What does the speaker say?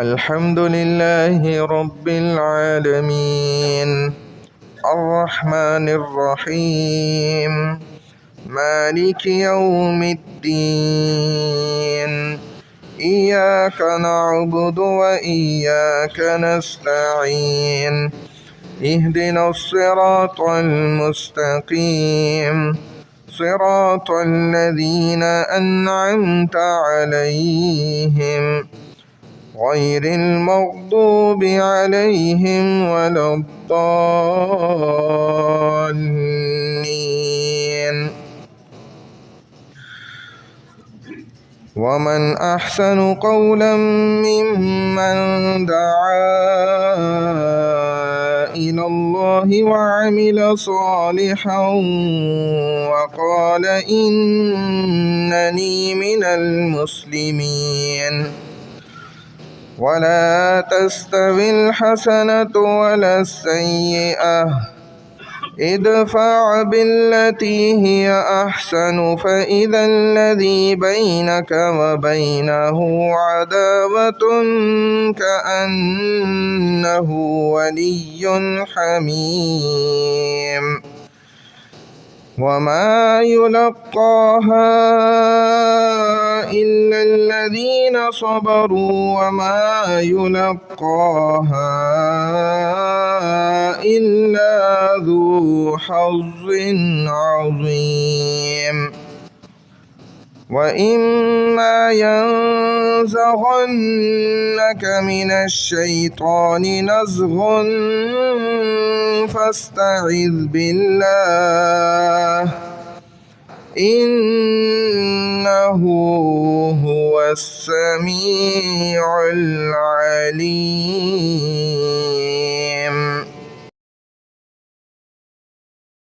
الحمد لله رب العالمين الرحمن الرحيم مالك يوم الدين إياك نعبد وإياك نستعين اهدنا الصراط المستقيم صراط الذين أنعمت عليهم غير المغضوب عليهم ولا الضالين. ومن أحسن قولا ممن دعا إلى الله وعمل صالحا وقال إنني من المسلمين. ولا تستوي الحسنة ولا السيئة ادفع بالتي هي أحسن فإذا الذي بينك وبينه عداوة كأنه ولي حميم. وما يلقاها إلا الذين صبروا وما يلقاها إلا ذو حظ عظيم. وإما ينزغنك من الشيطان نزغ فاستعذ بالله إنه هو السميع العليم.